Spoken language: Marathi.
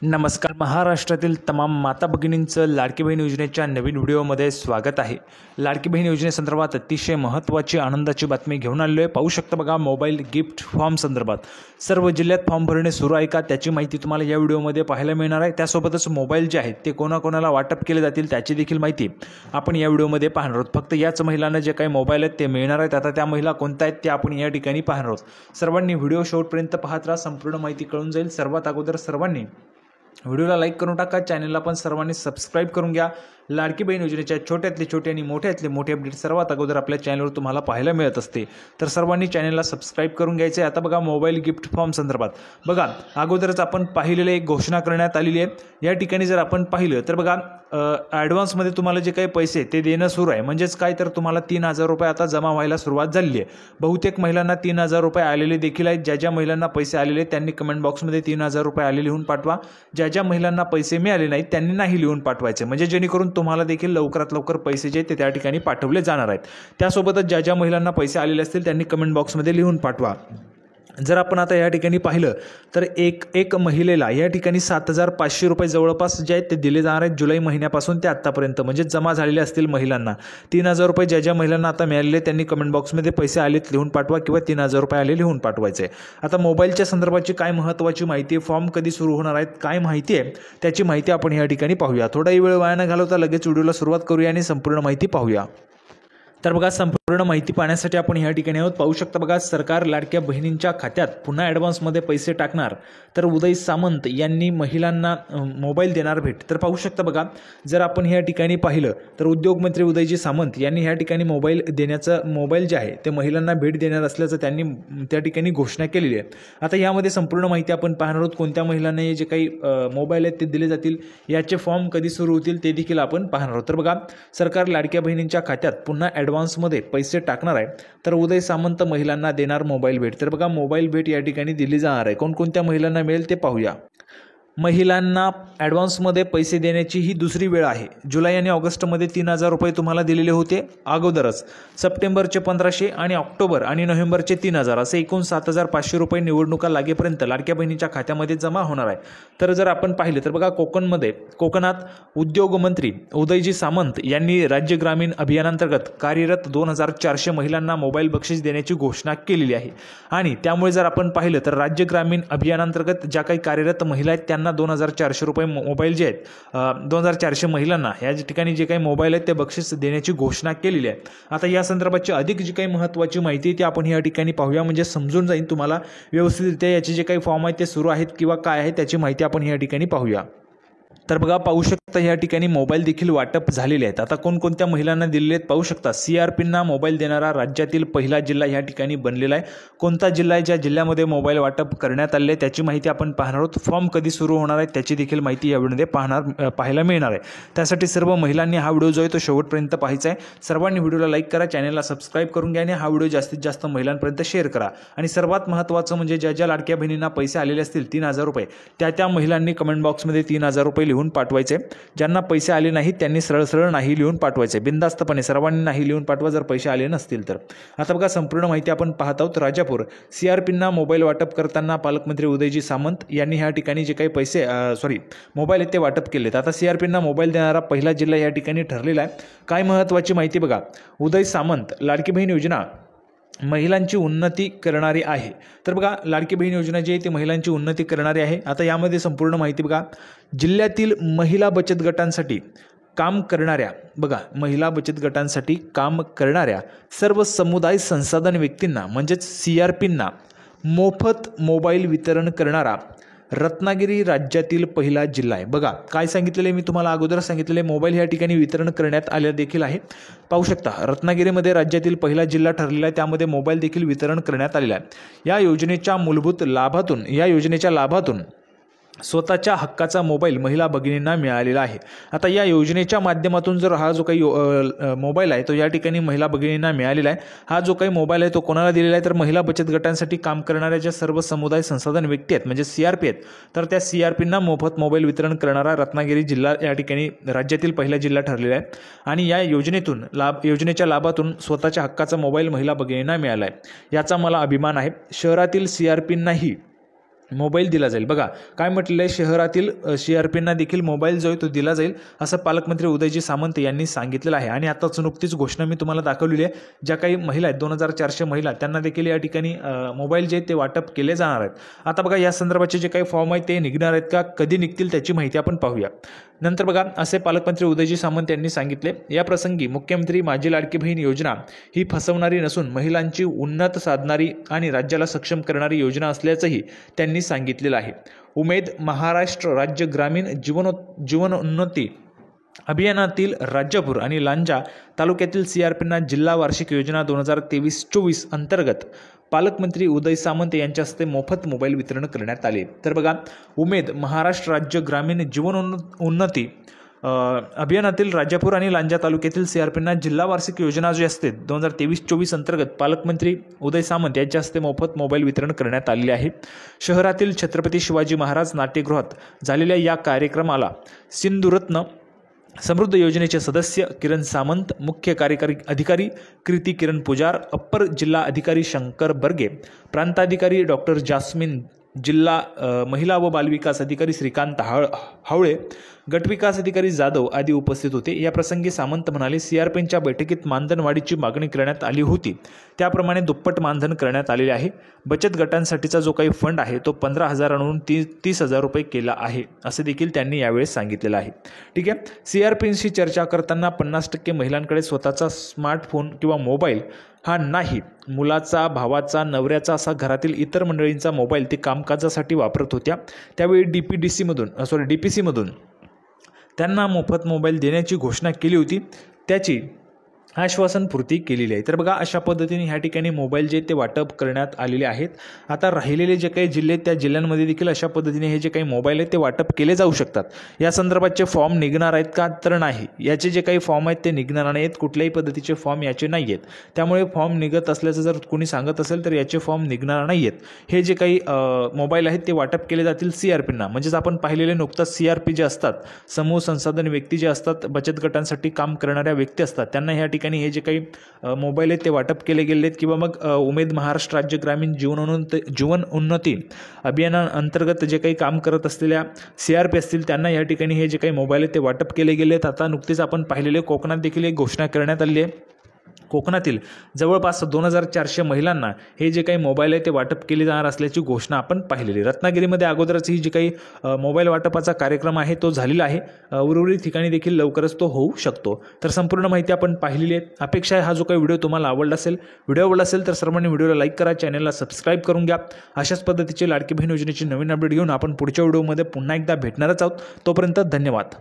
नमस्कार. महाराष्ट्रातील तमाम माता भगिनींचं लाडकी बहीण योजनेच्या नवीन व्हिडिओमध्ये स्वागत आहे. लाडकी बहीण योजनेसंदर्भात अतिशय महत्त्वाची आनंदाची बातमी घेऊन आलेलो आहे. पाहू शकता बघा, मोबाईल गिफ्ट फॉर्म संदर्भात सर्व जिल्ह्यात फॉर्म भरणे सुरू आहे का त्याची माहिती तुम्हाला या व्हिडिओमध्ये पाहायला मिळणार आहे. त्यासोबतच मोबाईल जे आहेत ते कोणाकोणाला वाटप केले जातील त्याची देखील माहिती आपण या व्हिडिओमध्ये पाहणार आहोत. फक्त याच महिलांना जे काही मोबाईल आहेत ते मिळणार आहेत. आता त्या महिला कोणत्या आहेत ते आपण या ठिकाणी पाहणार आहोत. सर्वांनी व्हिडिओ शेवटपर्यंत पाहत राहा, संपूर्ण माहिती कळून जाईल. सर्वात अगोदर सर्वांनी व्हिडिओला लाईक करून टाका, चॅनलला पण सर्वांनी सबस्क्राईब करून घ्या. लाडकी बहीण योजनेच्या छोट्यातले छोटे आणि मोठ्यातले मोठे अपडेट सर्वात अगोदर आपल्या चॅनलवर तुम्हाला पाहायला मिळत असते, तर सर्वांनी चॅनलला सबस्क्राईब करून घ्यायचे आहे. आता बघा, मोबाईल गिफ्ट फॉर्म संदर्भात बघा, अगोदरच आपण पाहिलेले एक घोषणा करण्यात आलेली आहे. या ठिकाणी जर आपण पाहिलं तर बघा, ॲडव्हान्समध्ये तुम्हाला जे काही पैसे ते देणं सुरू आहे. म्हणजेच काय, तर तुम्हाला 3,000 रुपये आता जमा व्हायला सुरुवात झालेली आहे. बहुतेक महिलांना 3,000 रुपये आलेले देखील आहेत. ज्या ज्या महिलांना पैसे आलेले त्यांनी कमेंट बॉक्समध्ये 3,000 रुपये आले लिहून पाठवा. ज्या ज्या महिलांना पैसे मिळाले नाहीत त्यांनी नाही लिहून पाठवायचे, म्हणजे जेणेकरून तुम्हाला देखील लवकरात लवकर पैसे जे ते त्या ठिकाणी पाठवले जाणार आहेत. त्यासोबतच ज्या ज्या महिलांना पैसे आलेले असतील त्यांनी कमेंट बॉक्समध्ये लिहून पाठवा. जर आपण आता या ठिकाणी पाहिलं तर एक महिलेला या ठिकाणी 7,500 रुपये जवळपास जे आहेत ते दिले जाणार आहेत जुलै महिन्यापासून ते आत्तापर्यंत, म्हणजे जमा झालेले असतील महिलांना. 3,000 रुपये ज्या ज्या महिलांना आता मिळालेले त्यांनी कमेंट बॉक्समध्ये पैसे आलेत लिहून पाठवा किंवा 3,000 रुपये आले लिहून पाठवायचे. आता मोबाईलच्या संदर्भाची काय महत्त्वाची माहिती आहे, फॉर्म कधी सुरू होणार आहेत, काय माहिती आहे त्याची माहिती आपण या ठिकाणी पाहूया. थोडाही वेळ वाया न घालवता लगेच व्हिडिओला सुरुवात करूया आणि संपूर्ण माहिती पाहूया. तर बघा, संपूर्ण माहिती पाहण्यासाठी आपण या ठिकाणी आहोत. पाहू शकता बघा, सरकार लाडक्या बहिणींच्या खात्यात पुन्हा ॲडव्हान्समध्ये पैसे टाकणार. तर उदय सामंत यांनी महिलांना मोबाईल देणार भेट. तर पाहू शकता बघा, जर आपण या ठिकाणी पाहिलं तर उद्योगमंत्री उदयजी सामंत यांनी या ठिकाणी मोबाईल जे आहे ते महिलांना भेट देणार असल्याचं त्यांनी त्या ठिकाणी घोषणा केलेली आहे. आता यामध्ये संपूर्ण माहिती आपण पाहणार आहोत. कोणत्या महिलांना जे काही मोबाईल आहेत ते दिले जातील, याचे फॉर्म कधी सुरू होतील ते देखील आपण पाहणार आहोत. तर बघा, सरकार लाडक्या बहिणींच्या खात्यात पुन्हा ॲडव्हान्समध्ये पैसे टाकणार आहे. तर उदय सामंत महिलांना देणार मोबाईल भेट. तर बघा, मोबाईल भेट या ठिकाणी दिली जाणार आहे. कोणकोणत्या महिलांना मिळेल ते पाहूया. महिलांना ॲडव्हान्समध्ये पैसे देण्याची ही दुसरी वेळ आहे. जुलै आणि ऑगस्टमध्ये 3,000 रुपये तुम्हाला दिलेले होते अगोदरच. सप्टेंबरचे 1,500 आणि ऑक्टोबर आणि नोव्हेंबरचे 3,000 असे एकूण 7,500 रुपये निवडणुका लागेपर्यंत लाडक्या बहिणीच्या खात्यामध्ये जमा होणार आहे. तर जर आपण पाहिलं तर बघा, कोकणात उद्योगमंत्री उदयजी सामंत यांनी राज्य ग्रामीण अभियानांतर्गत कार्यरत 2,400 महिलांना मोबाईल बक्षीस देण्याची घोषणा केलेली आहे. आणि त्यामुळे जर आपण पाहिलं तर राज्य ग्रामीण अभियानांतर्गत ज्या काही कार्यरत महिला आहेत त्यांना 2,400 रुपये मोबाईल जे आहेत 2,400 महिलांना या ठिकाणी जे काही मोबाईल आहेत ते बक्षीस देण्याची घोषणा केलेली आहे. आता या संदर्भाची अधिक जी काही महत्त्वाची माहिती आहे ती आपण या ठिकाणी पाहूया, म्हणजे समजून जाईल तुम्हाला व्यवस्थितरित्या. याचे जे काही फॉर्म आहेत ते सुरू आहेत किंवा काय आहे त्याची माहिती आपण या ठिकाणी पाहूया. तर बघा, पाहू शकता या ठिकाणी मोबाईल देखील वाटप झालेले आहेत. आता कोणकोणत्या महिलांना दिलेले आहेत पाहू शकता. CRPंना मोबाईल देणारा राज्यातील पहिला जिल्हा या ठिकाणी बनलेला आहे. कोणता जिल्हा आहे, ज्या जिल्ह्यामध्ये मोबाईल वाटप करण्यात आले त्याची माहिती आपण पाहणार आहोत. फॉर्म कधी सुरू होणार आहे त्याची देखील माहिती या व्हिडिओमध्ये पाहायला मिळणार आहे. त्यासाठी सर्व महिलांनी हा व्हिडिओ जो आहे तो शेवटपर्यंत पाहायचा आहे. सर्वांनी व्हिडिओला लाईक करा, चॅनलला सबस्क्राईब करून घ्या आणि हा व्हिडिओ जास्तीत जास्त महिलांपर्यंत शेअर करा. आणि सर्वात महत्त्वाचं म्हणजे ज्या ज्या लाडक्या बहिणींना पैसे आलेले असतील 3,000 रुपये त्या महिलांनी कमेंट बॉक्समध्ये 3,000 रुपये लिहून पाठवायचे. ज्यांना पैसे आले नाहीत त्यांनी सरळ नाही लिहून पाठवायचे. बिनधास्तपणे सर्वांनी नाही लिहून पाठवा जर पैसे आले नसतील तर. आता बघा, संपूर्ण माहिती आपण पाहत आहोत. राजापूर CRPंना मोबाईल वाटप करताना पालकमंत्री उदयजी सामंत यांनी ह्या ठिकाणी जे काही मोबाईल आहेत ते वाटप केलेत. आता CRPंना मोबाईल देणारा पहिला जिल्हा या ठिकाणी ठरलेला आहे. काय महत्त्वाची माहिती बघा, उदय सामंत लाडकी बहीण योजना महिलांची उन्नती करणारी आहे. तर बघा, लाडकी बहीण योजना जी आहे ती महिलांची उन्नती करणारी आहे. आता यामध्ये संपूर्ण माहिती बघा, जिल्ह्यातील महिला बचत गटांसाठी काम करणाऱ्या सर्व समुदाय संसाधन व्यक्तींना म्हणजेच CRPंना मोफत मोबाईल वितरण करणारा रत्नागिरी राज्यातील पहिला जिल्हा आहे. बघा, काय सांगितलेले मी तुम्हाला अगोदर सांगितलेले मोबाईल या ठिकाणी वितरण करण्यात आले देखील आहे. पाहू शकता, रत्नागिरीमध्ये राज्यातील पहिला जिल्हा ठरलेला आहे. त्यामध्ये मोबाईल देखील वितरण करण्यात आलेला आहे. या योजनेच्या लाभातून स्वतःच्या हक्काचा मोबाईल महिला भगिनींना मिळालेला आहे. आता या योजनेच्या माध्यमातून जर हा जो काही मोबाईल आहे तो या ठिकाणी महिला भगिनींना मिळालेला आहे. हा जो काही मोबाईल आहे तो कोणाला दिलेला आहे, तर महिला बचत गटांसाठी काम करणाऱ्या ज्या सर्व समुदाय संसाधन व्यक्ती आहेत म्हणजे CRP आहेत, तर त्या CRPंना मोफत मोबाईल वितरण करणारा रत्नागिरी जिल्हा या ठिकाणी राज्यातील पहिला जिल्हा ठरलेला आहे. आणि या योजनेच्या लाभातून स्वतःच्या हक्काचा मोबाईल महिला भगिनींना मिळाला आहे. याचा मला अभिमान आहे. शहरातील CRPंनाही मोबाईल दिला जाईल. बघा काय म्हटलं आहे, शहरातील CRPंना देखील मोबाईल जो आहे तो दिला जाईल असं पालकमंत्री उदयजी सामंत यांनी सांगितलेलं आहे. आणि आताच नुकतीच घोषणा मी तुम्हाला दाखवलेली आहे. ज्या काही महिला आहेत 2400 महिला त्यांना देखील या ठिकाणी मोबाईल जे ते वाटप केले जाणार आहेत. आता बघा या संदर्भाचे जे काही फॉर्म आहेत ते निघणार आहेत का, कधी निघतील त्याची माहिती आपण पाहूया. नंतर बघा असे पालकमंत्री उदयजी सामंत यांनी सांगितले, या प्रसंगी मुख्यमंत्री माझी लाडकी बहीण योजना ही फसवणारी नसून महिलांची उन्नत साधणारी आणि राज्याला सक्षम करणारी योजना असल्याचंही त्यांनी सांगितलेलं आहे. उमेद महाराष्ट्र राज्य ग्रामीण जीवनोन्नती अभियानातील राजापूर आणि लांजा तालुक्यातील CRPंना जिल्हा वार्षिक योजना 2023-24 अंतर्गत पालकमंत्री उदय सामंत यांच्या हस्ते मोफत मोबाईल वितरण करण्यात आले. तर बघा उमेद महाराष्ट्र राज्य ग्रामीण जीवनोन्नती अभियानातील राजापूर आणि लांजा तालुक्यातील CRPंना जिल्हा वार्षिक योजना जी असते 2023-24 अंतर्गत पालकमंत्री उदय सामंत यांच्या हस्ते मोफत मोबाईल वितरण करण्यात आलेले आहे. शहरातील छत्रपती शिवाजी महाराज नाट्यगृहात झालेल्या या कार्यक्रमाला सिंधुरत्न समृद्ध योजनेचे सदस्य किरण सामंत, मुख्य कार्यकारी अधिकारी कृती किरण पुजार, अप्पर जिल्हा अधिकारी शंकर बर्गे, प्रांताधिकारी डॉक्टर जास्मिन, जिल्हा महिला व बालविकास अधिकारी श्रीकांत हावळे, गटविकास अधिकारी जाधव आदी उपस्थित होते. या प्रसंगी सामंत म्हणाले, CRPंच्या बैठकीत मानधन वाढीची मागणी करण्यात आली होती, त्याप्रमाणे दुप्पट मानधन करण्यात आलेले आहे. बचत गटांसाठीचा जो काही फंड आहे तो 15,000वरून 30,000 रुपये केला आहे असे देखील त्यांनी यावेळेस सांगितलेलं आहे. ठीक आहे. CRPंशी चर्चा करताना 50% महिलांकडे स्वतःचा स्मार्टफोन किंवा मोबाईल हा नाही, मुलाचा, भावाचा, नवऱ्याचा असा घरातील इतर मंडळींचा मोबाईल ते कामकाजासाठी वापरत होत्या. त्यावेळी DPCमधून त्यांना मोफत मोबाईल देण्याची घोषणा केली होती, त्याची आश्वासन पूर्ती केलेली आहे. तर बघा अशा पद्धतीने ह्या ठिकाणी मोबाईल जे ते वाटप करण्यात आलेले आहेत. आता राहिलेले जे काही जिल्हे आहेत त्या जिल्ह्यांमध्ये देखील अशा पद्धतीने हे जे काही मोबाईल आहेत ते वाटप केले जाऊ शकतात. या संदर्भाचे फॉर्म निघणार आहेत का, तर नाही. याचे जे काही फॉर्म आहेत ते निघणार नाहीत, कुठल्याही पद्धतीचे फॉर्म याचे नाही आहेत. त्यामुळे फॉर्म निघत असल्याचं जर कोणी सांगत असेल तर याचे फॉर्म निघणार नाही आहेत. हे जे काही मोबाईल आहेत ते वाटप केले जातील CRPंना. म्हणजेच आपण पाहिलेले नुकताच CRP जे असतात, समूह संसाधन व्यक्ती जे असतात, बचत गटांसाठी काम करणाऱ्या व्यक्ती असतात, त्यांना ह्या ठिकाणी हे जे काही मोबाईल आहेत ते वाटप केले गेले आहेत. किंवा मग उमेद महाराष्ट्र राज्य ग्रामीण जीवनोन्नती अभियानाअंतर्गत जे काही काम करत असलेल्या CRP असतील त्यांना या ठिकाणी हे जे काही मोबाईल आहेत ते वाटप केले गेले आहेत. आता नुकतेच आपण पाहिलेले कोकणात देखील एक घोषणा करण्यात आली आहे. कोकणातील जवळपास 2400 महिलांना हे जे काही मोबाईल आहे ते वाटप केले जाणार असल्याची घोषणा आपण पाहिलेली. रत्नागिरीमध्ये अगोदरच ही जी काही मोबाईल वाटपाचा कार्यक्रम आहे तो झालेला आहे. उर्वरित ठिकाणी देखील लवकरच तो होऊ शकतो. तर संपूर्ण माहिती आपण पाहिलेली आहे. अपेक्षा आहे हा जो काही व्हिडिओ तुम्हाला आवडला असेल तर सर्वांनी व्हिडिओला लाईक करा, चॅनलला सबस्क्राईब करून घ्या. अशाच पद्धतीचे लाडकी बहीण योजनेची नवीन अपडेट घेऊन आपण पुढच्या व्हिडिओमध्ये पुन्हा एकदा भेटणारच आहोत. तोपर्यंत धन्यवाद.